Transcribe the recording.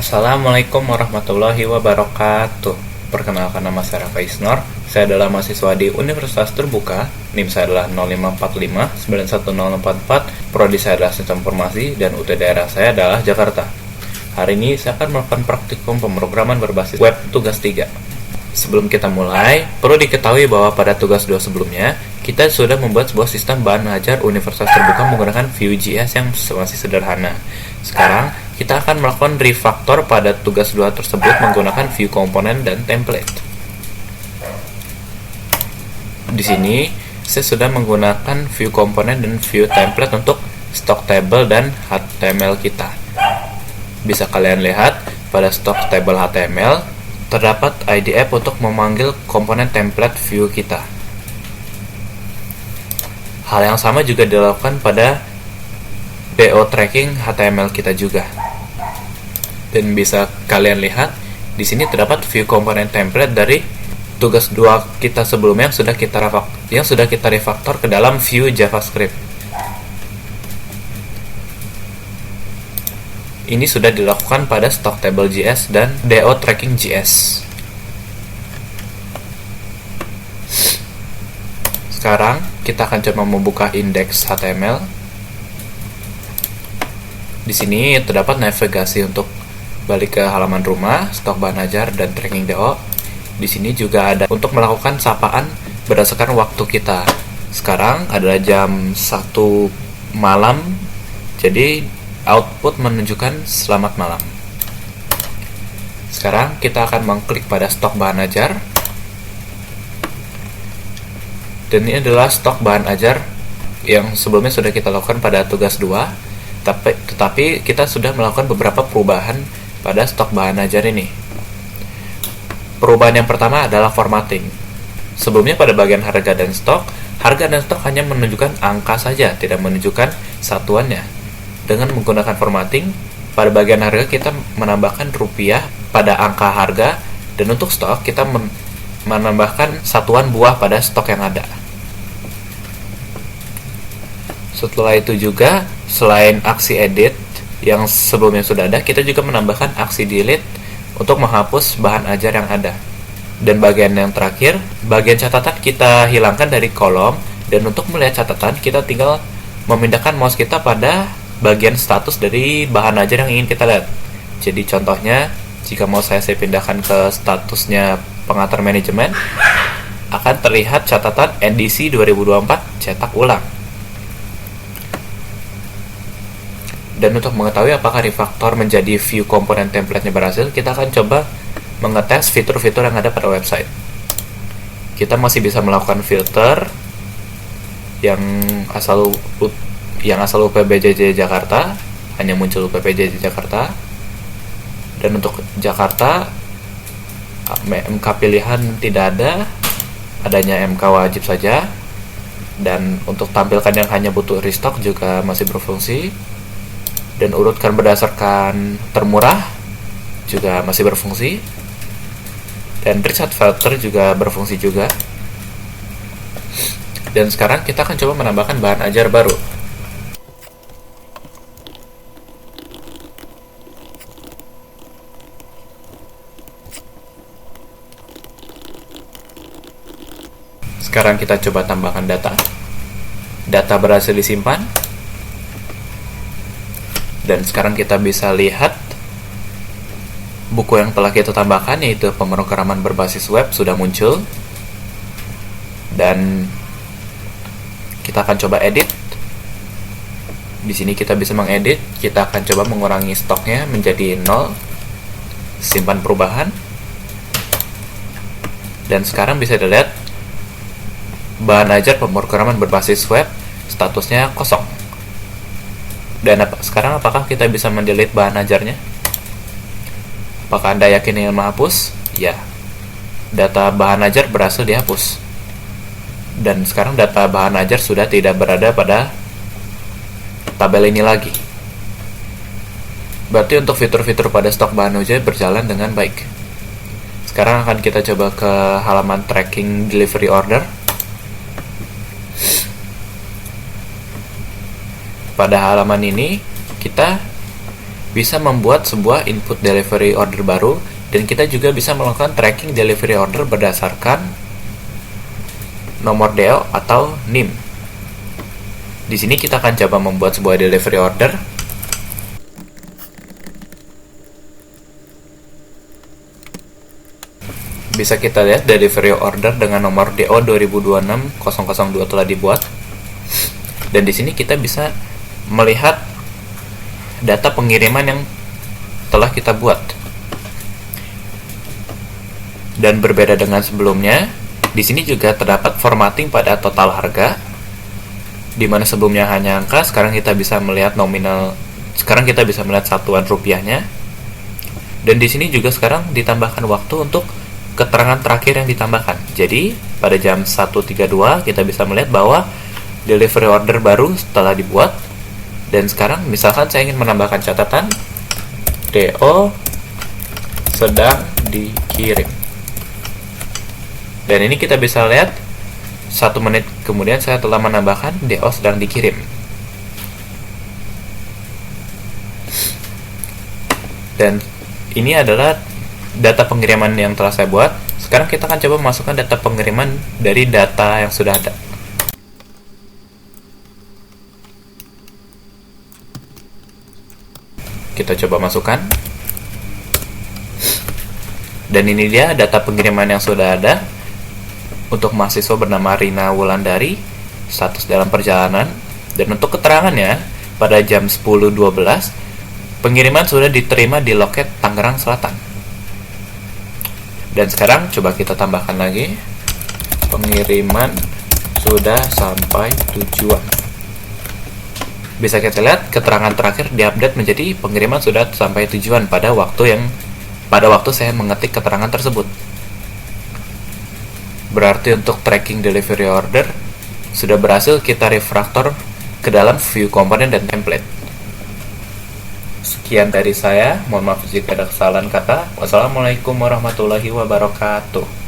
Assalamualaikum warahmatullahi wabarakatuh. Perkenalkan, nama saya Rafa Isnor. Saya adalah mahasiswa di Universitas Terbuka. NIM saya adalah 0545910044. Prodi saya adalah Sistem Informasi dan UT daerah saya adalah Jakarta. Hari ini saya akan melakukan praktikum pemrograman berbasis web tugas 3. Sebelum kita mulai, perlu diketahui bahwa pada tugas 2 sebelumnya, kita sudah membuat sebuah sistem bahan ajar Universitas Terbuka menggunakan Vue.js yang masih sederhana. Sekarang, kita akan melakukan refactor pada tugas 2 tersebut menggunakan Vue Component dan Template. Di sini, saya sudah menggunakan Vue Component dan Vue Template untuk stock table dan HTML kita. Bisa kalian lihat, pada stock table HTML, terdapat IDF untuk memanggil komponen template Vue kita. Hal yang sama juga dilakukan pada BO tracking HTML kita juga. Dan bisa kalian lihat, di sini terdapat Vue komponen template dari tugas 2 kita sebelumnya yang sudah kita refactor ke dalam Vue JavaScript. Ini sudah dilakukan pada stock table.js dan DO tracking.js. Sekarang kita akan coba membuka indeks HTML. Di sini terdapat navigasi untuk balik ke halaman rumah, stok bahan ajar, dan tracking DO. Di sini juga ada untuk melakukan sapaan berdasarkan waktu kita. Sekarang adalah jam 1 malam, jadi output menunjukkan selamat malam. Sekarang kita akan mengklik pada stok bahan ajar. Dan ini adalah stok bahan ajar yang sebelumnya sudah kita lakukan pada tugas 2. Tetapi kita sudah melakukan beberapa perubahan pada stok bahan ajar ini. Perubahan yang pertama adalah formatting. Sebelumnya pada bagian harga dan stok hanya menunjukkan angka saja, tidak menunjukkan satuannya. Dengan menggunakan formatting, pada bagian harga kita menambahkan rupiah pada angka harga, dan untuk stok kita menambahkan satuan buah pada stok yang ada. Setelah itu juga, selain aksi edit yang sebelumnya sudah ada, kita juga menambahkan aksi delete untuk menghapus bahan ajar yang ada. Dan bagian yang terakhir, bagian catatan kita hilangkan dari kolom, dan untuk melihat catatan kita tinggal memindahkan mouse kita pada bagian status dari bahan ajar yang ingin kita lihat. Jadi contohnya, jika mau saya pindahkan ke statusnya pengantar manajemen, akan terlihat catatan NDC 2024 cetak ulang. Dan untuk mengetahui apakah refactor menjadi Vue komponen template-nya berhasil, kita akan coba mengetes fitur-fitur yang ada pada website. Kita masih bisa melakukan filter yang asal UPBJJ Jakarta, hanya muncul UPBJJ Jakarta. Dan untuk Jakarta, MK pilihan tidak ada, adanya MK wajib saja. Dan untuk tampilkan yang hanya butuh restock juga masih berfungsi. Dan urutkan berdasarkan termurah juga masih berfungsi. Dan reset filter juga berfungsi juga. Dan sekarang kita akan coba menambahkan bahan ajar baru. Sekarang kita coba tambahkan data. Data berhasil disimpan. Dan sekarang kita bisa lihat buku yang telah kita tambahkan, yaitu pemrograman berbasis web, sudah muncul. Dan kita akan coba edit. Di sini kita bisa mengedit. Kita akan coba mengurangi stoknya menjadi 0. Simpan perubahan. Dan sekarang bisa dilihat bahan ajar pemrograman berbasis web statusnya kosong. Dan sekarang apakah kita bisa mendelete bahan ajarnya? Apakah Anda yakin ingin menghapus? Ya. Data bahan ajar berhasil dihapus. Dan sekarang data bahan ajar sudah tidak berada pada tabel ini lagi. Berarti untuk fitur-fitur pada stok bahan ajar berjalan dengan baik. Sekarang akan kita coba ke halaman tracking delivery order. Pada halaman ini kita bisa membuat sebuah input delivery order baru, dan kita juga bisa melakukan tracking delivery order berdasarkan nomor DO atau NIM. Di sini kita akan coba membuat sebuah delivery order. Bisa kita lihat delivery order dengan nomor DO 2026-002 telah dibuat. Dan di sini kita bisa melihat data pengiriman yang telah kita buat. Dan berbeda dengan sebelumnya, di sini juga terdapat formatting pada total harga, di mana sebelumnya hanya angka, sekarang kita bisa melihat nominal, sekarang kita bisa melihat satuan rupiahnya. Dan di sini juga sekarang ditambahkan waktu untuk keterangan terakhir yang ditambahkan. Jadi pada jam 1.32 kita bisa melihat bahwa delivery order baru telah dibuat. Dan sekarang misalkan saya ingin menambahkan catatan DO sedang dikirim, dan ini kita bisa lihat 1 menit kemudian saya telah menambahkan DO sedang dikirim. Dan ini adalah data pengiriman yang telah saya buat. Sekarang kita akan coba masukkan data pengiriman dari data yang sudah ada. Kita coba masukkan. Dan ini dia data pengiriman yang sudah ada. Untuk mahasiswa bernama Rina Wulandari, status dalam perjalanan. Dan untuk keterangannya, pada jam 10.12 pengiriman sudah diterima di loket Tangerang Selatan. Dan sekarang coba kita tambahkan lagi, pengiriman sudah sampai tujuan. Bisa kita lihat keterangan terakhir diupdate menjadi pengiriman sudah sampai tujuan pada waktu saya mengetik keterangan tersebut. Berarti untuk tracking delivery order sudah berhasil kita refactor ke dalam view komponen dan template. Sekian dari saya, mohon maaf jika ada kesalahan kata. Wassalamualaikum warahmatullahi wabarakatuh.